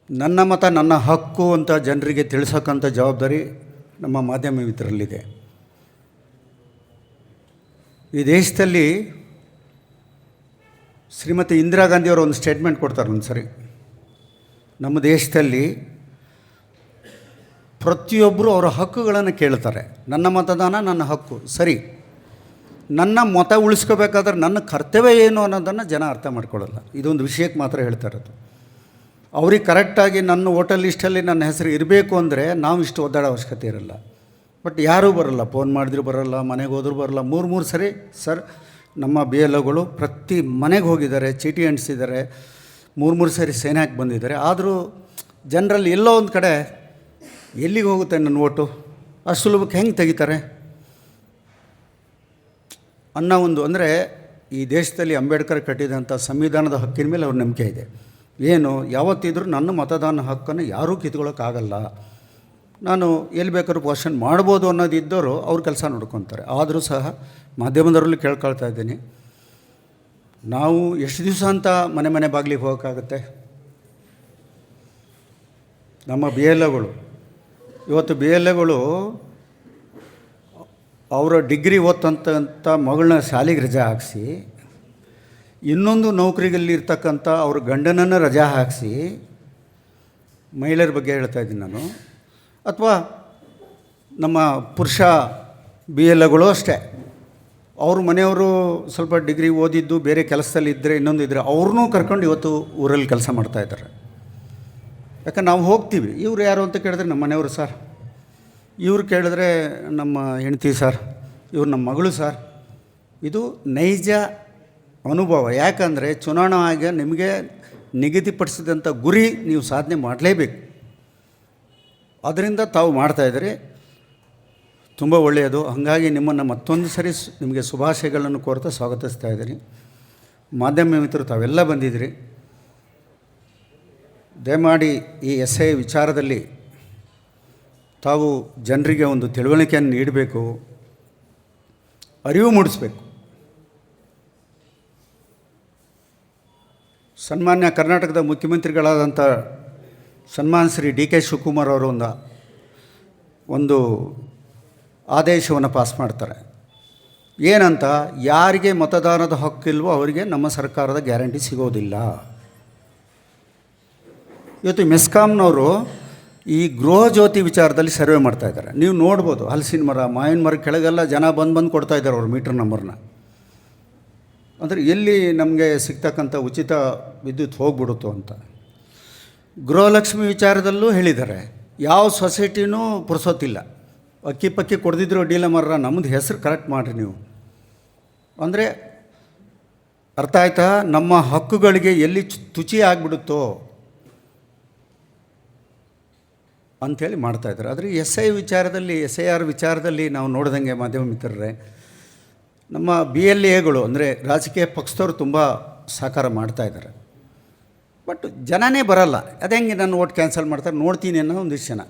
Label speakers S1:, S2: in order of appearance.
S1: ನನ್ನ ಮತ ನನ್ನ ಹಕ್ಕು ಅಂತ ಜನರಿಗೆ ತಿಳಿಸೋಕ್ಕಂಥ ಜವಾಬ್ದಾರಿ ನಮ್ಮ ಮಾಧ್ಯಮ ಮಿತ್ರರಲ್ಲಿದೆ. ಈ ದೇಶದಲ್ಲಿ ಶ್ರೀಮತಿ ಇಂದಿರಾ ಗಾಂಧಿಯವರು ಒಂದು ಸ್ಟೇಟ್ಮೆಂಟ್ ಕೊಡ್ತಾರೆ ಒಂದು ಸರಿ. ನಮ್ಮ ದೇಶದಲ್ಲಿ ಪ್ರತಿಯೊಬ್ಬರು ಅವರ ಹಕ್ಕುಗಳನ್ನು ಕೇಳ್ತಾರೆ. ನನ್ನ ಮತದಾನ ನನ್ನ ಹಕ್ಕು, ಸರಿ. ನನ್ನ ಮತ ಉಳಿಸ್ಕೋಬೇಕಾದ್ರೆ ನನ್ನ ಕರ್ತವ್ಯ ಏನು ಅನ್ನೋದನ್ನು ಜನ ಅರ್ಥ ಮಾಡ್ಕೊಳ್ಳಲ್ಲ. ಇದೊಂದು ವಿಷಯಕ್ಕೆ ಮಾತ್ರ ಹೇಳ್ತಾ ಇರೋದು. ಅವ್ರಿಗೆ ಕರೆಕ್ಟಾಗಿ ನನ್ನ ವೋಟರ್ ಲಿಸ್ಟಲ್ಲಿ ನನ್ನ ಹೆಸರು ಇರಬೇಕು ಅಂದರೆ ನಾವು ಇಷ್ಟು ಒದ್ದಾಡೋ ಅವಶ್ಯಕತೆ ಇರಲ್ಲ. ಬಟ್ ಯಾರೂ ಬರೋಲ್ಲ, ಫೋನ್ ಮಾಡಿದ್ರು ಬರೋಲ್ಲ, ಮನೆಗೆ ಹೋದ್ರೂ ಬರೋಲ್ಲ. ಮೂರು ಸರಿ ಸರ್ ನಮ್ಮ ಬಿ ಎಲ್ ಒಗಳು ಪ್ರತಿ ಮನೆಗೆ ಹೋಗಿದ್ದಾರೆ, ಚೀಟಿ ಅಂಟಿಸಿದ್ದಾರೆ, ಮೂರು ಸರಿ ಸೈನ್ ಹಾಕಿ ಬಂದಿದ್ದಾರೆ. ಆದರೂ ಜನರಲ್ಲಿ ಎಲ್ಲೋ ಒಂದು ಕಡೆ ಎಲ್ಲಿಗೆ ಹೋಗುತ್ತೆ ನನ್ನ ಓಟು, ಅಷ್ಟು ಸುಲಭಕ್ಕೆ ಹೆಂಗೆ ತೆಗಿತಾರೆ ಅನ್ನೋ ಒಂದು, ಅಂದರೆ ಈ ದೇಶದಲ್ಲಿ ಅಂಬೇಡ್ಕರ್ ಕಟ್ಟಿದಂಥ ಸಂವಿಧಾನದ ಹಕ್ಕಿನ ಮೇಲೆ ಅವ್ರ ನಂಬಿಕೆ ಇದೆ. ಏನು ಯಾವತ್ತಿದ್ರೂ ನನ್ನ ಮತದಾನ ಹಕ್ಕನ್ನು ಯಾರೂ ಕಿತ್ಕೊಳ್ಳೋಕ್ಕಾಗಲ್ಲ, ನಾನು ಎಲ್ಲಿ ಬೇಕಾದ್ರೂ ಕ್ವಶನ್ ಮಾಡ್ಬೋದು ಅನ್ನೋದಿದ್ದವರು ಅವ್ರ ಕೆಲಸ ನೋಡ್ಕೊತಾರೆ. ಆದರೂ ಸಹ ಮಾಧ್ಯಮದವರಲ್ಲಿ ಕೇಳ್ಕೊಳ್ತಾ ಇದ್ದೀನಿ, ನಾವು ಎಷ್ಟು ದಿವಸ ಅಂತ ಮನೆ ಮನೆ ಬಾಗಿಲಿಗೆ ಹೋಗೋಕ್ಕಾಗುತ್ತೆ? ನಮ್ಮ ಬಿ ಎಲ್ ಒಗಳು ಇವತ್ತು ಬಿ ಎಲ್ ಒಗಳು ಅವರ ಡಿಗ್ರಿ ಓದ್ತಂಥ ಮಗಳನ್ನ ಶಾಲೆಗೆ ರಜಾ ಹಾಕಿಸಿ, ಇನ್ನೊಂದು ನೌಕರಿಗಲ್ಲಿರ್ತಕ್ಕಂಥ ಅವ್ರ ಗಂಡನನ್ನು ರಜಾ ಹಾಕಿಸಿ, ಮಹಿಳೆಯರ ಬಗ್ಗೆ ಹೇಳ್ತಾ ಇದ್ದೀನಿ ನಾನು, ಅಥವಾ ನಮ್ಮ ಪುರುಷ ಬಿ ಎಲ್ ಒಗಳು ಅಷ್ಟೇ, ಅವ್ರ ಮನೆಯವರು ಸ್ವಲ್ಪ ಡಿಗ್ರಿ ಓದಿದ್ದು ಬೇರೆ ಕೆಲಸದಲ್ಲಿ ಇದ್ದರೆ ಇನ್ನೊಂದು ಇದ್ದರೆ ಅವ್ರನ್ನೂ ಕರ್ಕೊಂಡು ಇವತ್ತು ಊರಲ್ಲಿ ಕೆಲಸ ಮಾಡ್ತಾಯಿದ್ದಾರೆ. ಯಾಕಂದ್ರೆ ನಾವು ಹೋಗ್ತೀವಿ, ಇವ್ರು ಯಾರು ಅಂತ ಕೇಳಿದ್ರೆ ನಮ್ಮ ಮನೆಯವರು ಸರ್, ಇವ್ರು ಕೇಳಿದ್ರೆ ನಮ್ಮ ಹೆಂಡ್ತಿ ಸರ್, ಇವ್ರು ನಮ್ಮ ಮಗಳು ಸರ್. ಇದು ನೈಜ ಅನುಭವ. ಯಾಕಂದರೆ ಚುನಾವಣಾ ಆಯೋಗ ನಿಮಗೆ ನಿಗದಿಪಡಿಸಿದಂಥ ಗುರಿ ನೀವು ಸಾಧನೆ ಮಾಡಲೇಬೇಕು. ಅದರಿಂದ ತಾವು ಮಾಡ್ತಾಯಿದ್ದೀರಿ, ತುಂಬ ಒಳ್ಳೆಯದು. ಹಾಗಾಗಿ ನಿಮ್ಮನ್ನು ಮತ್ತೊಂದು ಸರಿ ನಿಮಗೆ ಶುಭಾಶಯಗಳನ್ನು ಕೋರ್ತಾ ಸ್ವಾಗತಿಸ್ತಾ ಇದ್ದೀನಿ. ಮಾಧ್ಯಮ ಮಿತ್ರರು ತಾವೆಲ್ಲ ಬಂದಿದ್ದೀರಿ. ದಯಮಾಡಿ ಈ SI ವಿಚಾರದಲ್ಲಿ ತಾವು ಜನರಿಗೆ ಒಂದು ತಿಳುವಳಿಕೆಯನ್ನು ನೀಡಬೇಕು, ಅರಿವು ಮೂಡಿಸಬೇಕು. ಸನ್ಮಾನ್ಯ ಕರ್ನಾಟಕದ ಮುಖ್ಯಮಂತ್ರಿಗಳಾದಂಥ ಸನ್ಮಾನ್ಯ ಶ್ರೀ DK ಶಿವಕುಮಾರ್ ಅವರು ಒಂದು ಆದೇಶವನ್ನು ಪಾಸ್ ಮಾಡ್ತಾರೆ. ಏನಂತ, ಯಾರಿಗೆ ಮತದಾನದ ಹಕ್ಕಿಲ್ವೋ ಅವರಿಗೆ ನಮ್ಮ ಸರ್ಕಾರದ ಗ್ಯಾರಂಟಿ ಸಿಗೋದಿಲ್ಲ. ಇವತ್ತು ಮೆಸ್ಕಾಮ್ನವರು ಈ ಗೃಹ ಜ್ಯೋತಿ ವಿಚಾರದಲ್ಲಿ ಸರ್ವೆ ಮಾಡ್ತಾಯಿದ್ದಾರೆ. ನೀವು ನೋಡ್ಬೋದು, ಹಲಸಿನ ಮರ, ಮಾವಿನ ಮರ ಕೆಳಗೆಲ್ಲ ಜನ ಬಂದು ಕೊಡ್ತಾಯಿದ್ದಾರೆ ಅವ್ರ ಮೀಟ್ರ್ ನಂಬರ್ನ. ಅಂದರೆ ಎಲ್ಲಿ ನಮಗೆ ಸಿಗ್ತಕ್ಕಂಥ ಉಚಿತ ವಿದ್ಯುತ್ ಹೋಗ್ಬಿಡುತ್ತೋ ಅಂತ. ಗೃಹಲಕ್ಷ್ಮಿ ವಿಚಾರದಲ್ಲೂ ಹೇಳಿದ್ದಾರೆ, ಯಾವ ಸೊಸೈಟಿನೂ ಪುರ್ಸೋತಿಲ್ಲ. ಅಕ್ಕಿ ಪಕ್ಕಿ ಕೊಡ್ದಿದ್ರು ಅಡ್ಡಿಲ್ಲ ಮರ, ನಮ್ಮದು ಹೆಸರು ಕರೆಕ್ಟ್ ಮಾಡಿರಿ ನೀವು. ಅಂದರೆ ಅರ್ಥ ಆಯ್ತಾ? ನಮ್ಮ ಹಕ್ಕುಗಳಿಗೆ ಎಲ್ಲಿ ತುಚಿ ಆಗಿಬಿಡುತ್ತೋ ಅಂಥೇಳಿ ಮಾಡ್ತಾಯಿದ್ದಾರೆ. ಆದರೆ SI ವಿಚಾರದಲ್ಲಿ, SIR ವಿಚಾರದಲ್ಲಿ ನಾವು ನೋಡ್ದಂಗೆ ಮಾಧ್ಯಮ ಮಿತ್ರರೇ, ನಮ್ಮ BLAಗಳು ಅಂದರೆ ರಾಜಕೀಯ ಪಕ್ಷದವರು ತುಂಬ ಸಹಕಾರ ಮಾಡ್ತಾಯಿದ್ದಾರೆ. ಬಟ್ ಜನನೇ ಬರಲ್ಲ. ಅದು ಹೆಂಗೆ ನನ್ನ ಓಟ್ ಕ್ಯಾನ್ಸಲ್ ಮಾಡ್ತಾರೆ ನೋಡ್ತೀನಿ ಅನ್ನೋ ಒಂದಿಷ್ಟು ಜನ.